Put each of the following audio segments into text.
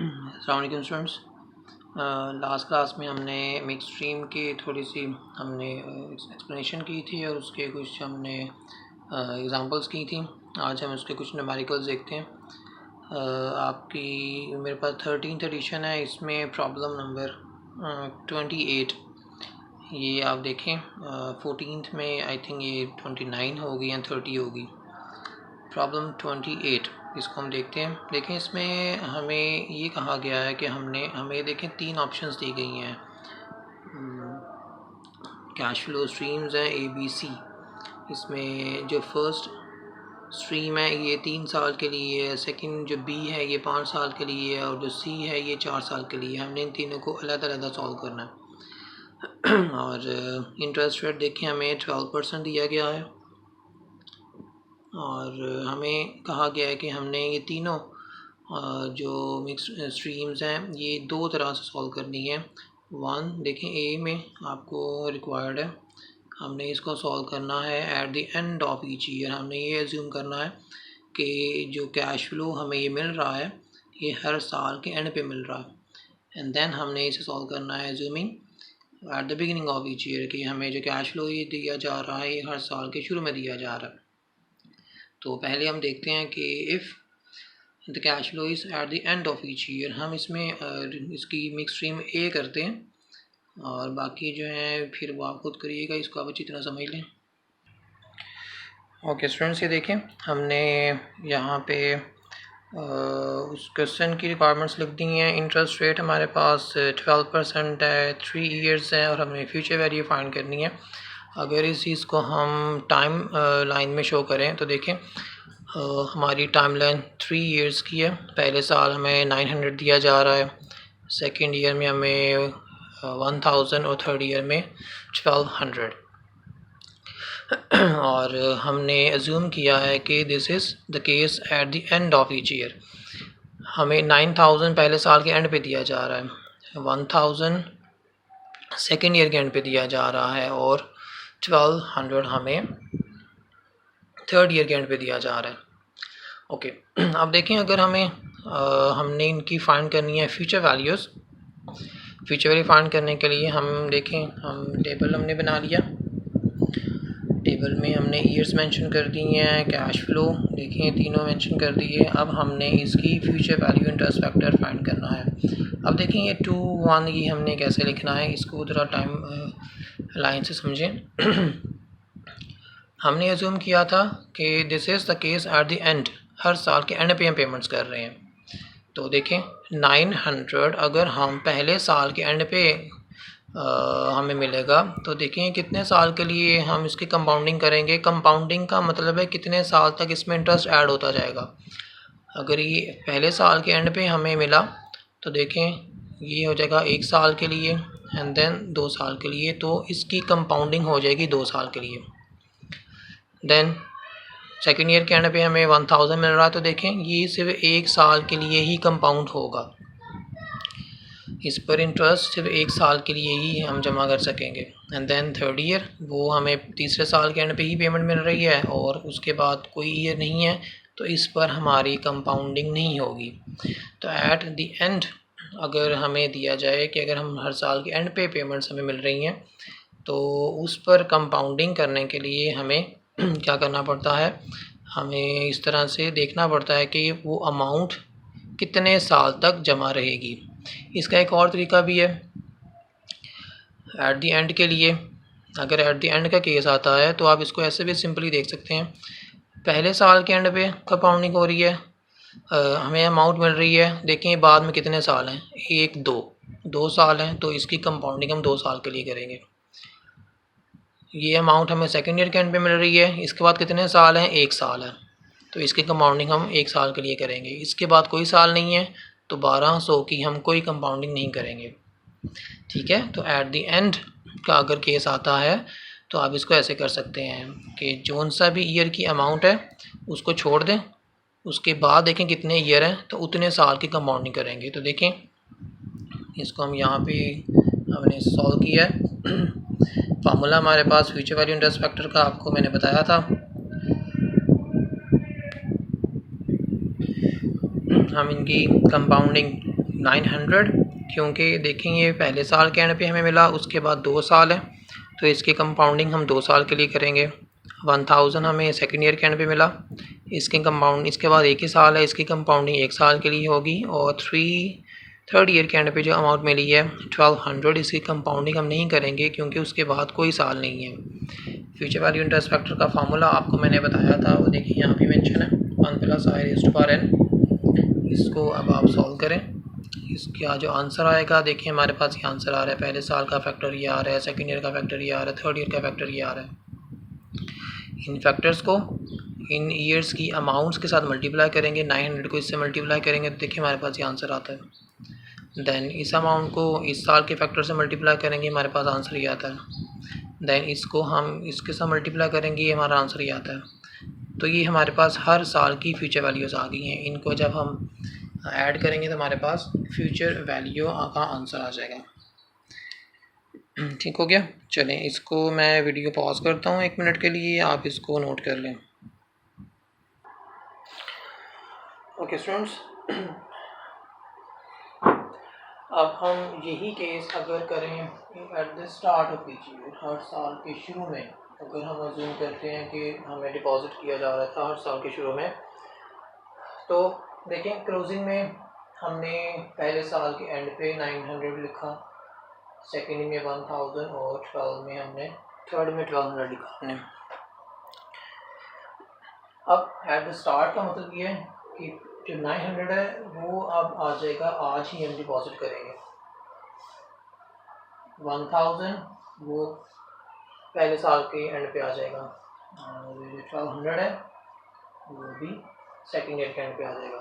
अस्सलाम वालेकुम students. Last class में हमने मिक्स स्ट्रीम की थोड़ी सी हमने एक्सप्लेनेशन की थी और उसके कुछ हमने एग्जांपल्स की थी। आज हम उसके कुछ न्यूमेरिकल्स देखते हैं। आपकी मेरे पास 13th एडिशन है, इसमें प्रॉब्लम नंबर 28 ये आप देखें। 14th में आई थिंक ये 29 होगी या 30 होगी। प्रॉब्लम 28 इसको हम देखते हैं। देखें, इसमें हमें ये कहा गया है कि हमें देखें 3 ऑप्शंस दी गई हैं। कैश फ्लो स्ट्रीम्स हैं ABC। इसमें जो फर्स्ट स्ट्रीम है ये 3 साल के लिए है, सेकंड जो B है ये 5 साल के लिए है और जो C है ये 4 साल के लिए। हमने इन तीनों को अलग-अलग सॉल्व करना है। और इंटरेस्ट रेट देखें, हमें 12% दिया गया है और हमें कहा गया है कि हमने ये तीनों जो मिक्स स्ट्रीम्स हैं ये दो तरह से सॉल्व करनी है। वन देखें, ए में आपको रिक्वायर्ड है, हमने इसको सॉल्व करना है eight the end of each year. हमने ये एज्यूम करना है कि जो कैश फ्लो हमें ये मिल रहा है ये हर साल के एंड पे मिल रहा है। एंड देन हमने इसे सॉल्व करना है assuming at the beginning of each year कि हमें जो कैश फ्लो ये दिया जा रहा है ये हर साल के शुरू में दिया जा रहा है। तो पहले हम देखते हैं कि if the cash flow is eight the end of each year, हम इसमें इसकी मिक्स स्ट्रीम ए करते हैं और बाकी जो है फिर वो आप खुद करिएगा, इसको आप अच्छी तरह समझ लें। ओके स्टूडेंट्स, ये देखें हमने यहाँ पे उस क्वेश्चन की रिक्वायरमेंट्स लिख दी हैं। इंटरेस्ट रेट हमारे पास 12% है, 3 ईयर्स है और हमें फ्यूचर वैल्यू फाइंड करनी है। अगर इस चीज़ को हम टाइम लाइन में शो करें तो देखें हमारी टाइम लाइन 3 ईयर्स की है। पहले साल हमें 900 दिया जा रहा है, सेकेंड ईयर में हमें 1000 और थर्ड ईयर में 1200। और हमने एज्यूम किया है कि this is the case at the end of each year. हमें 9000 पहले साल के एंड पे दिया जा रहा है, 1000 सेकेंड ईयर के एंड पे दिया जा रहा है और 1200 हमें थर्ड ईयर के एंड पे दिया जा रहा है। ओके, अब देखें अगर हमने इनकी फाइंड करनी है future values. Future value find करने के लिए हम देखें, हम टेबल हमने बना लिया। टेबल में हमने ईयर्स मेंशन कर दी हैं, कैश फ्लो देखें तीनों मेंशन कर दिए। अब हमने इसकी future value interest factor find करना है। अब देखें ये 2 1 ये हमने कैसे लिखना है, इसको ज़रा टाइम लाइन से समझें। हमने एज्यूम किया था कि this is the case at the end, हर साल के एंड पे हम पेमेंट्स कर रहे हैं। तो देखें 900 अगर हम पहले साल के एंड पे हमें मिलेगा तो देखें कितने साल के लिए हम इसकी कंपाउंडिंग करेंगे। कंपाउंडिंग का मतलब है कितने साल तक इसमें इंटरेस्ट ऐड होता जाएगा। अगर ये पहले साल के एंड पे हमें मिला तो देखें ये हो जाएगा 1 साल के लिए एंड देन 2 साल के लिए, तो इसकी कंपाउंडिंग हो जाएगी 2 साल के लिए। देन सेकेंड ईयर के एंड पे हमें 1000 मिल रहा है तो देखें ये सिर्फ 1 साल के लिए ही कंपाउंड होगा, इस पर इंटरेस्ट सिर्फ 1 साल के लिए ही हम जमा कर सकेंगे। एंड देन थर्ड ईयर वो हमें तीसरे साल के एंड पे ही पेमेंट मिल रही है और उसके बाद कोई ईयर नहीं है तो इस पर हमारी कंपाउंडिंग नहीं होगी। तो एट द एंड अगर हमें दिया जाए कि अगर हम हर साल के एंड पे पेमेंट्स हमें मिल रही हैं तो उस पर कंपाउंडिंग करने के लिए हमें क्या करना पड़ता है, हमें इस तरह से देखना पड़ता है कि वो अमाउंट कितने साल तक जमा रहेगी। इसका एक और तरीका भी है एट द एंड के लिए। अगर एट द एंड का केस आता है तो आप इसको ऐसे भी सिंपली देख सकते हैं, पहले साल के एंड पे कंपाउंडिंग हो रही है, हमें अमाउंट मिल रही है, देखें बाद में कितने साल हैं, 1 2 साल हैं तो इसकी कंपाउंडिंग हम 2 साल के लिए करेंगे। ये अमाउंट हमें सेकेंड ईयर के एंड पे मिल रही है, इसके बाद कितने साल हैं, 1 साल है तो इसकी कंपाउंडिंग हम 1 साल के लिए करेंगे। इसके बाद कोई साल नहीं है तो 1200 की हम कोई कंपाउंडिंग नहीं करेंगे। ठीक है, तो एट द एंड का अगर केस आता है तो आप इसको ऐसे कर सकते हैं कि जोन सा भी ईयर की अमाउंट है उसको छोड़ दें, उसके बाद देखें कितने ईयर हैं तो उतने साल की कंपाउंडिंग करेंगे। तो देखें इसको हम यहाँ पे हमने सॉल्व किया है। फार्मूला हमारे पास फ्यूचर वैल्यू इंटरेस्ट फैक्टर का आपको मैंने बताया था। हम इनकी कंपाउंडिंग 900, क्योंकि देखेंगे पहले साल के एंड पे हमें मिला, उसके बाद 2 साल है तो इसकी कंपाउंडिंग हम 2 साल के लिए करेंगे। 1000 हमें सेकेंड ईयर के एंड पे मिला, इसकी कंपाउंड इसके बाद 1 ही साल है, इसकी कंपाउंडिंग 1 साल के लिए होगी। और थर्ड ईयर के एंड पे जो अमाउंट मिली है 1200, इसकी कंपाउंडिंग हम नहीं करेंगे क्योंकि उसके बाद कोई साल नहीं है। फ्यूचर वैल्यू इंटरेस्ट फैक्टर का फार्मूला आपको मैंने बताया था, वो देखिए यहाँ पे मेंशन है 1 + i⁴n। इसको अब आप सॉल्व करें, इसका जो आंसर आएगा देखिए हमारे पास ये आंसर आ रहा है, पहले साल का फैक्टर ये आ रहा है, सेकेंड ईयर का फैक्टर ये आ रहा है, थर्ड ईयर का फैक्टर ये आ रहा है। इन फैक्टर्स को इन ईयर्स की अमाउंट्स के साथ मल्टीप्लाई करेंगे, 900 को इससे मल्टीप्लाई करेंगे तो देखिए हमारे पास ये आंसर आता है। देन इस अमाउंट को इस साल के फैक्टर से मल्टीप्लाई करेंगे, हमारे पास आंसर ये आता है। देन इसको हम इसके साथ मल्टीप्लाई करेंगे, ये हमारा आंसर ये आता है। तो ये हमारे पास हर साल की फ्यूचर वैल्यूज़ आ गई हैं, इनको जब हम ऐड करेंगे तो हमारे पास फ्यूचर वैल्यू का आंसर आ जाएगा। ठीक हो गया। चलें इसको मैं वीडियो पॉज करता हूँ 1 मिनट के लिए, आप इसको नोट कर लें। ओके स्टूडेंट्स, अब हम यही केस अगर करें at the start of each year, हर साल के शुरू में अगर हम अज्यूम करते हैं कि हमें डिपॉजिट किया जा रहा था हर साल के शुरू में, तो देखें क्लोजिंग में हमने पहले साल के एंड पे 900 लिखा, सेकेंड में 1000 और 12 में हमने थर्ड में 1200 लिखा हमने। अब एट द स्टार्ट का मतलब ये है कि जो 900 है वो अब आ जाएगा, आज ही हम डिपॉजिट करेंगे। 1000 वो पहले साल के एंड पे आ जाएगा, और जो 1200 है वो भी सेकेंड ईयर के एंड पे आ जाएगा।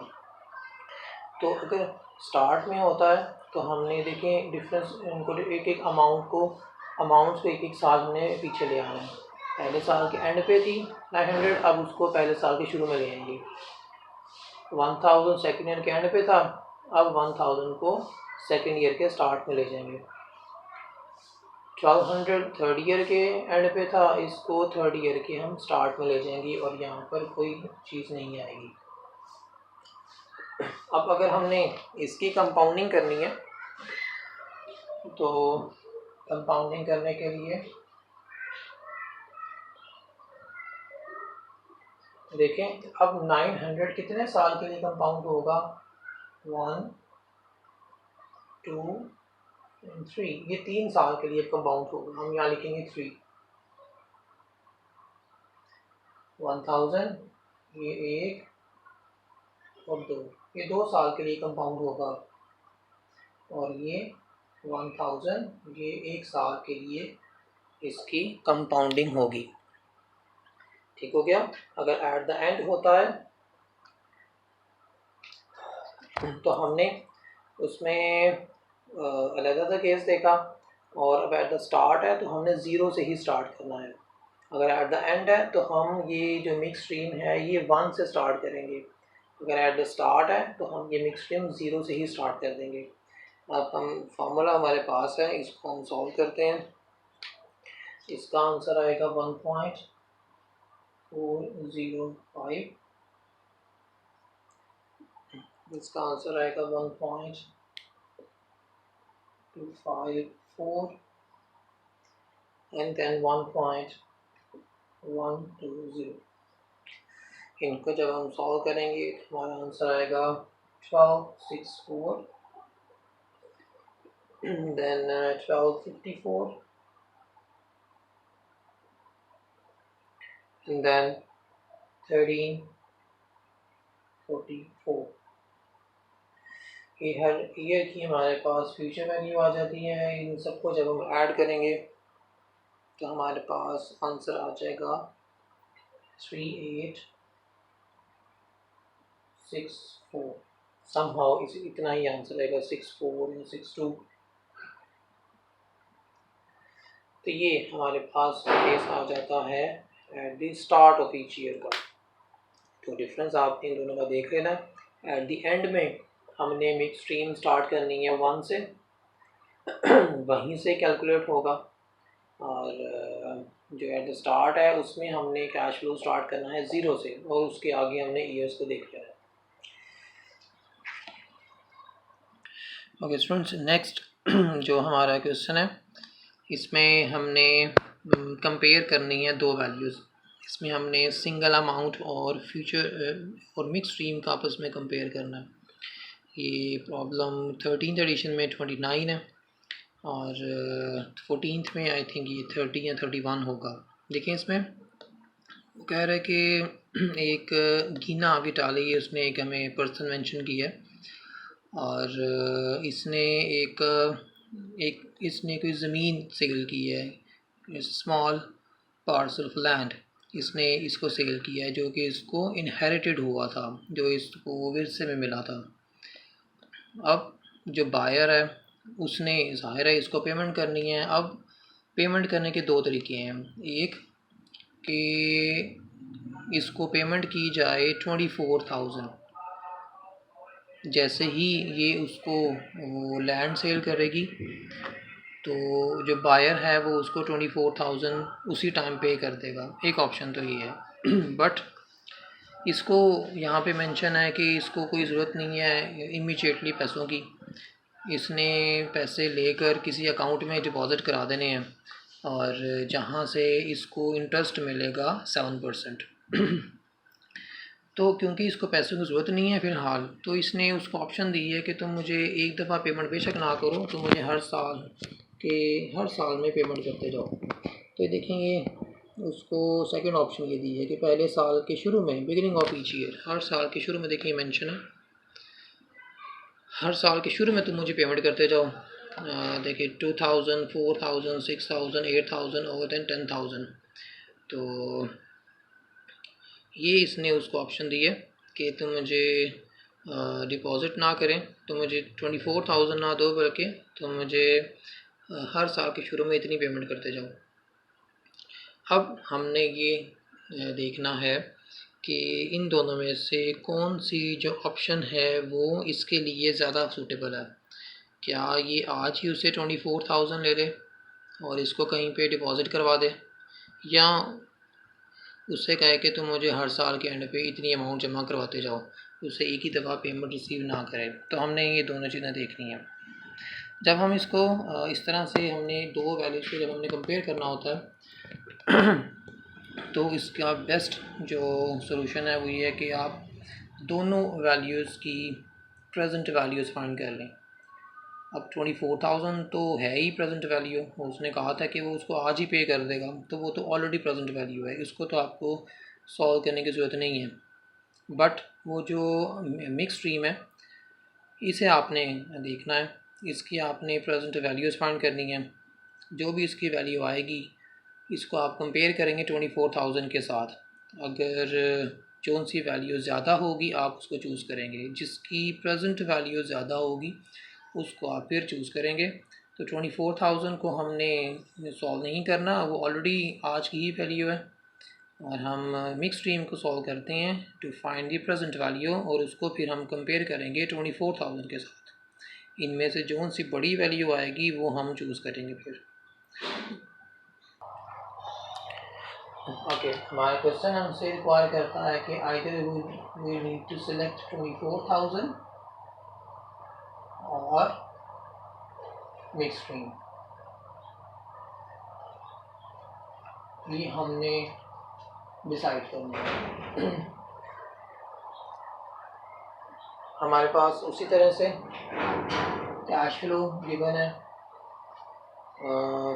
तो अगर स्टार्ट में होता है तो हमने देखें डिफरेंस, इनको एक एक अमाउंट्स को एक एक साल हमने पीछे ले आना है। पहले साल के एंड पे थी 900, अब उसको पहले साल के शुरू में ले आएंगे। 1000 सेकेंड ईयर के एंड पे था, अब 1000 को सेकेंड ईयर के स्टार्ट में ले जाएंगे। 1200 थर्ड ईयर के एंड पे था, इसको थर्ड ईयर के हम स्टार्ट में ले जाएंगे और यहाँ पर कोई चीज़ नहीं आएगी। अब अगर हमने इसकी कंपाउंडिंग करनी है तो कंपाउंडिंग करने के लिए देखें अब 900 कितने साल के लिए कंपाउंड होगा, 1 2 3, ये 3 साल के लिए कंपाउंड होगा। हम यहाँ लिखेंगे 3। 1000 ये 1 और 2, ये 2 साल के लिए कंपाउंड होगा, और ये 1000 ये 1 साल के लिए इसकी कंपाउंडिंग होगी। ठीक हो गया। अगर एट द एंड होता है तो हमने उसमें अलग-अलग केस देखा, और अब एट द स्टार्ट है तो हमने ज़ीरो से ही स्टार्ट करना है। अगर एट द एंड है तो हम ये जो मिक्स स्ट्रीम है ये 1 से स्टार्ट करेंगे। अगर एट द स्टार्ट है तो हम ये मिक्स स्ट्रीम 0 से ही स्टार्ट कर देंगे। अब हम फार्मूला हमारे पास है, इसको हम सॉल्व करते हैं। इसका आंसर आएगा 1.405, इसका आंसर आएगा 1.254 एंड देन 1.120। इनको जब हम सॉल्व करेंगे तो हमारा आंसर आएगा 1264, देन 1254 and then 1344। ये हर ईयर की हमारे पास फ्यूचर वैल्यू आ जाती है। इन सबको जब हम ऐड करेंगे तो हमारे पास आंसर आ जाएगा 3864। समहाउ इतना ही आंसर आएगा, 64 या 62। तो ये हमारे पास केस आ जाता है eight the start of each year का। तो डिफरेंस आप इन दोनों का देख लेना। एट द एंड में हमने मिक्स स्ट्रीम स्टार्ट करनी है 1 से, वहीं से कैलकुलेट होगा, और जो एट द स्टार्ट है उसमें हमने कैश फ्लो स्टार्ट करना है 0 से, और उसके आगे हमने ईयर्स को देख लेना है। ओके स्टूडेंट्स, नेक्स्ट जो हमारा क्वेश्चन है, इसमें हमने कंपेयर करनी है दो वैल्यूज़। इसमें हमने सिंगल अमाउंट और फ्यूचर और मिक्स स्ट्रीम का आपस में कंपेयर करना है। ये प्रॉब्लम 13th एडिशन में 29 है और 14th में आई थिंक ये 30 या 31 होगा। देखिए इसमें वो कह रहा है कि एक गीना विटाली, उसने एक हमें पर्सन मेंशन किया है और इसने इसने कोई ज़मीन सेल की है, स्मॉल पार्सल ऑफ लैंड। इसने इसको सेल किया है जो कि इसको इनहेरिटेड हुआ था, जो इसको विरसे में मिला था। अब जो बायर है उसने ज़ाहिर है इसको पेमेंट करनी है। अब पेमेंट करने के दो तरीके हैं। एक कि इसको पेमेंट की जाए 24,000, जैसे ही ये उसको वो लैंड सेल करेगी तो जो बायर है वो उसको 24,000 उसी टाइम पे कर देगा। एक ऑप्शन तो ये है बट इसको यहाँ पे मेंशन है कि इसको कोई ज़रूरत नहीं है इमीडिएटली पैसों की। इसने पैसे लेकर किसी अकाउंट में डिपॉज़िट करा देने हैं और जहाँ से इसको इंटरेस्ट मिलेगा 7%। तो क्योंकि इसको पैसों की ज़रूरत नहीं है फ़िलहाल, तो इसने उसको ऑप्शन दी है कि तुम मुझे एक दफ़ा पेमेंट बेशक ना करो, तो मुझे हर साल में पेमेंट करते जाओ। तो देखेंगे उसको सेकंड ऑप्शन ये दी है कि पहले साल के शुरू में, बिगिनिंग ऑफ ईच ईयर, हर साल के शुरू में देखिए मेंशन है, हर साल के शुरू में तुम मुझे पेमेंट करते जाओ। देखिए 2000, 4000, 6000, 8000 और देन 10,000। तो ये इसने उसको ऑप्शन दी है कि तुम मुझे डिपॉज़िट ना करें, तो मुझे 24,000 ना दो, बल्कि तुम मुझे हर साल के शुरू में इतनी पेमेंट करते जाओ। अब हमने ये देखना है कि इन दोनों में से कौन सी जो ऑप्शन है वो इसके लिए ज़्यादा सूटेबल है। क्या ये आज ही उसे 24,000 ले ले और इसको कहीं पे डिपॉज़िट करवा दे, या उससे कहे कि तुम मुझे हर साल के एंड पे इतनी अमाउंट जमा करवाते जाओ, उसे एक ही दफ़ा पेमेंट रिसीव ना करे। तो हमने ये दोनों चीज़ें देखनी है। जब हम इसको इस तरह से हमने दो वैल्यूज़ को जब हमने कंपेयर करना होता है तो इसका बेस्ट जो सॉल्यूशन है वो ये है कि आप दोनों वैल्यूज़ की प्रेजेंट वैल्यूज़ फाइंड कर लें। अब 24,000 तो है ही प्रेजेंट वैल्यू, उसने कहा था कि वो उसको आज ही पे कर देगा, तो वो तो ऑलरेडी प्रेजेंट वैल्यू है, इसको तो आपको सॉल्व करने की ज़रूरत नहीं है। बट वो जो मिक्स स्ट्रीम है इसे आपने देखना है, इसकी आपने प्रेजेंट वैल्यूज़ फाइंड करनी है। जो भी इसकी वैल्यू आएगी इसको आप कंपेयर करेंगे 24,000 के साथ। अगर जो सी वैल्यू ज़्यादा होगी आप उसको चूज़ करेंगे, जिसकी प्रेजेंट वैल्यू ज़्यादा होगी उसको आप फिर चूज़ करेंगे। तो 24,000 को हमने सॉल्व नहीं करना, वो ऑलरेडी आज की ही वैल्यू है, और हम मिक्स स्ट्रीम को सॉल्व करते हैं to find the present value, और उसको फिर हम कंपेयर करेंगे 24,000 के साथ। इनमें से जो सी बड़ी वैल्यू आएगी वो हम चूज़ करेंगे फिर। ओके, हमारा क्वेश्चन हमसे रिक्वायर करता है कि either we need to select 24,000 और मिक्स स्ट्रीम। ये हमने डिसाइड करना है। हमारे पास उसी तरह से कैश फ्लो गिवन है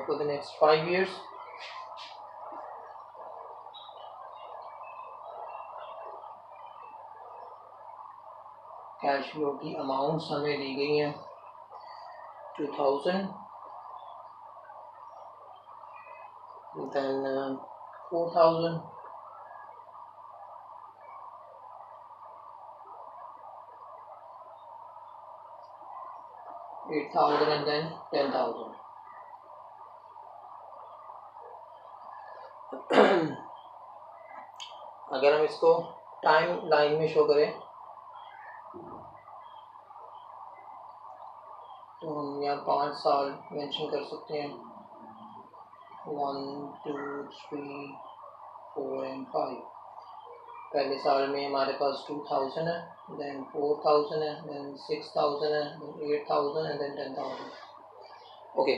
for the next 5 years। Cash flow की अमाउंट्स हमें दी गई हैं 2000, then 4,000, 8,000 and then 10,000। अगर हम इसको टाइम लाइन में शो करें तो हम यहाँ 5 साल मेंशन कर सकते हैं, 1, 2, 3, 4 and 5। पहले साल में हमारे पास 2000 है, then 4000 है, then 6000 है, then 8000 and then 10,000. Okay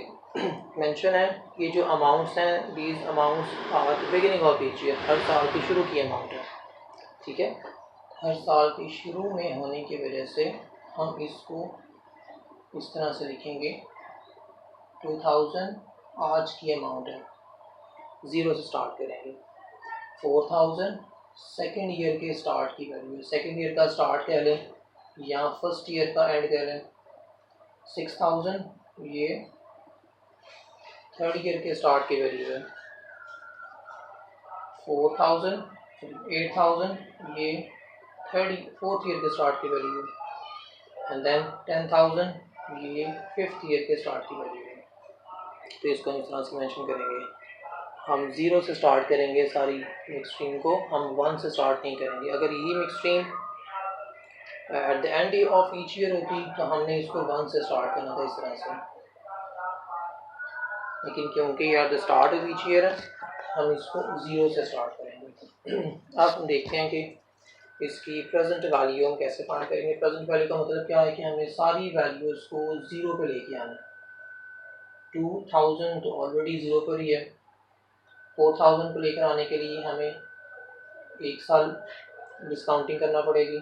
mention है ये जो अमाउंट्स हैं these amounts are the beginning of each year, हर साल की शुरू की अमाउंट है, ठीक है। हर साल की शुरू में होने की वजह से हम इसको इस तरह से लिखेंगे 2000 आज की अमाउंट है, ज़ीरो से स्टार्ट करेंगे। 4000 सेकेंड ईयर के स्टार्ट की वैल्यू है, सेकेंड ईयर का स्टार्ट कह लें या फर्स्ट ईयर का एंड कह लें। 6000 ये थर्ड ईयर के स्टार्ट की वैल्यू है। 4000 8000 ये फोर्थ ईयर के स्टार्ट की वैल्यू है। एंड देन 10,000 ये फिफ्थ ईयर के स्टार्ट की वैल्यू है। तो इसको हम इस तरह से मेंशन करेंगे, हम ज़ीरो से स्टार्ट करेंगे सारी मिक्स स्ट्रीम को, हम वन से स्टार्ट नहीं करेंगे। अगर यही mix stream eight the end of each year होती तो हमने इसको वन से स्टार्ट करना था इस तरह से, लेकिन क्योंकि यार the start of each year है हम इसको ज़ीरो से स्टार्ट करेंगे। अब हम देखते हैं कि इसकी प्रेजेंट वैल्यू हम कैसे फाइंड करेंगे। प्रेजेंट वैल्यू का मतलब क्या है कि हमें सारी वैल्यूज़ को ज़ीरो पे लेके आना। 2000 तो ऑलरेडी ज़ीरो पर ही है, 4000 को लेकर आने के लिए हमें एक साल डिस्काउंटिंग करना पड़ेगी,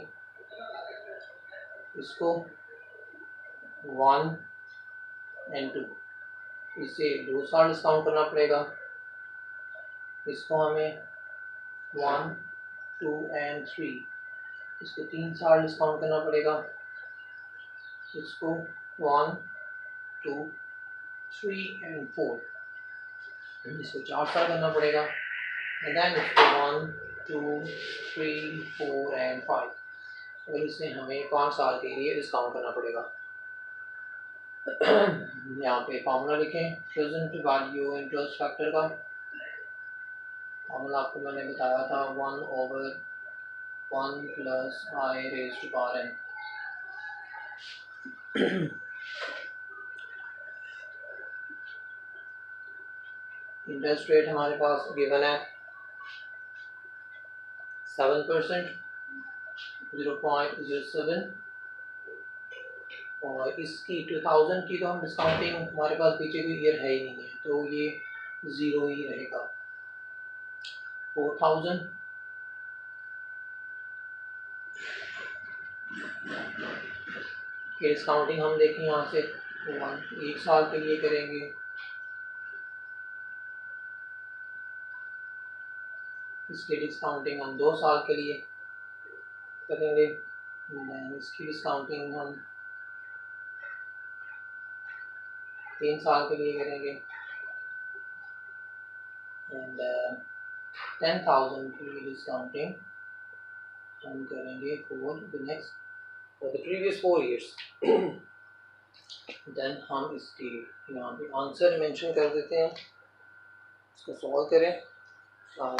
इसको 1 and 2 इसे 2 साल डिस्काउंट करना पड़ेगा, इसको हमें 1 2 and 3 इसको 3 साल डिस्काउंट करना पड़ेगा, इसको 1 2 3 and 4 इसको 4 साल करना पड़ेगा, एंड देन इसको 1 2 3 4 and 5 और इसे हमें 5 साल के लिए डिस्काउंट करना पड़ेगा। यहाँ पे फार्मूला लिखें प्रेजेंट वैल्यू इंटरेस्ट फैक्टर का। फार्मूला आपको मैंने बताया था 1/1 plus i raised to power n। Interest rate हमारे पास गिवन है 7%, 0.07 और इसकी 2000 की तो हम डिस्काउंटिंग हमारे पास पीछे कोई ईयर है ही नहीं है तो ये ज़ीरो ही रहेगा। 4000 की डिस्काउंटिंग हम देखें यहाँ से 1 साल के लिए करेंगे, इसकी डिस्काउंटिंग हम 2 साल के लिए करेंगे, इसकी डिस्काउंटिंग हम 3 साल के लिए करेंगे, एंड 10,000 की डिस्काउंटिंग हम करेंगे for the previous 4 years। Then हम इसकी यहाँ पे आंसर मेंशन कर देते हैं, इसको सॉल्व करें और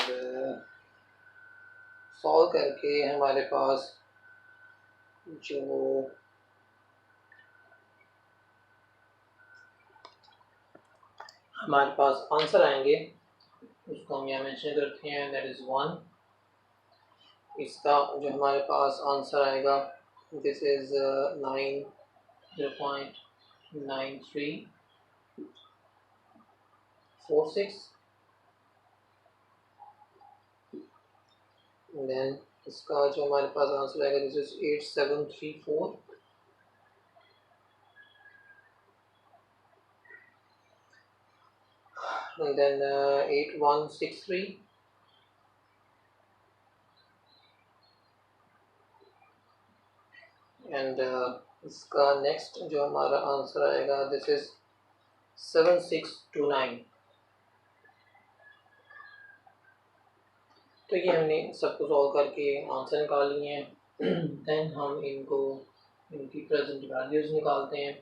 सॉल्व करके हमारे पास जो हमारे पास आंसर आएंगे उसको हम यहाँ मेंशन करते हैं, दैट इज़ 1। इसका जो हमारे पास आंसर आएगा दिस इज़ 0.9346। देन इसका जो हमारे पास आंसर आएगा this is 8734। and then 8163 and इसका नेक्स्ट जो हमारा आंसर आएगा दिस इज 7629। तो ये हमने सबको सॉल्व करके आंसर निकाल लिए हैं। देन हम इनकी प्रेजेंट वैल्यूज़ निकालते हैं,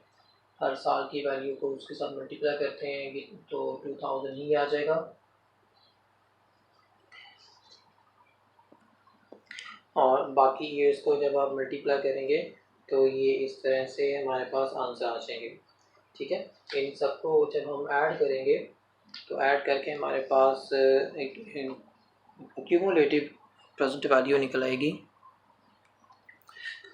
हर साल की वैल्यू को उसके साथ मल्टीप्लाई करते हैं तो 2000 ही आ जाएगा। और बाकी ईयर्स को जब आप मल्टीप्लाई करेंगे तो ये इस तरह से हमारे पास आंसर आ जाएंगे, ठीक है। इन सबको जब हम ऐड करेंगे तो ऐड करके हमारे पास एक क्यूमुलेटिव प्रेजेंट वैल्यू निकल आएगी।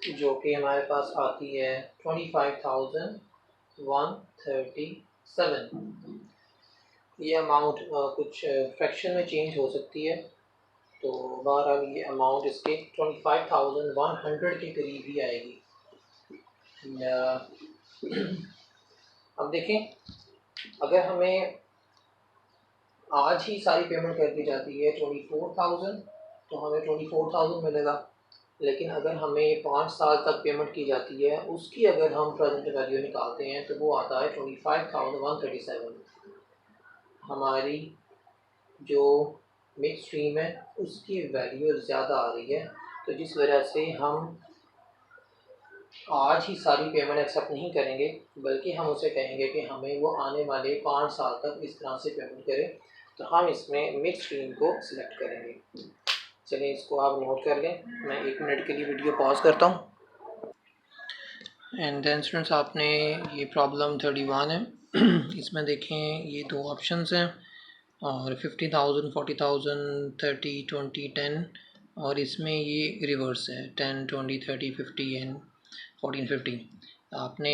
जो कि हमारे पास आती है 25,137। ये अमाउंट कुछ फ्रैक्शन में चेंज हो सकती है, तो बहरहाल ये अमाउंट इसके 25,100 के करीब ही आएगी। अब देखें, अगर हमें आज ही सारी पेमेंट कर दी जाती है 24,000, तो हमें 24,000 मिलेगा। लेकिन अगर हमें 5 साल तक पेमेंट की जाती है, उसकी अगर हम प्रेजेंट वैल्यू निकालते हैं तो वो आता है 25,137। हमारी जो मिड स्ट्रीम है उसकी वैल्यू ज़्यादा आ रही है, तो जिस वजह से हम आज ही सारी पेमेंट एक्सेप्ट नहीं करेंगे, बल्कि हम उसे कहेंगे कि हमें वो आने वाले 5 साल तक इस तरह से पेमेंट करें। तो हम इसमें मिड स्ट्रीम को सिलेक्ट करेंगे। चलिए इसको आप नोट कर लें। मैं 1 मिनट के लिए वीडियो पॉज करता हूँ। एंड देन स्टूडेंट्स, आपने ये प्रॉब्लम 31 है। इसमें देखें ये 2 ऑप्शंस हैं और 50,000, 40,000, 30, 20, 10, और इसमें ये रिवर्स है 10, 20, 30, 50 एंड 14, 15। आपने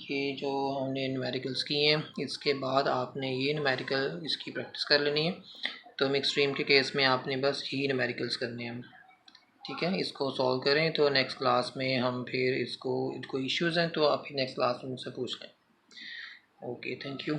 ये जो हमने न्यूमेरिकल्स किए हैं, इसके बाद आपने ये न्यूमेरिकल इसकी प्रैक्टिस कर लेनी है। तो मिक्स स्ट्रीम के केस में आपने बस यही न्यूमेरिकल्स करने हैं। ठीक है, इसको सॉल्व करें तो नेक्स्ट क्लास में हम फिर इसको इश्यूज़ हैं तो आप नेक्स्ट क्लास में मुझसे पूछ लें। Okay, thank you.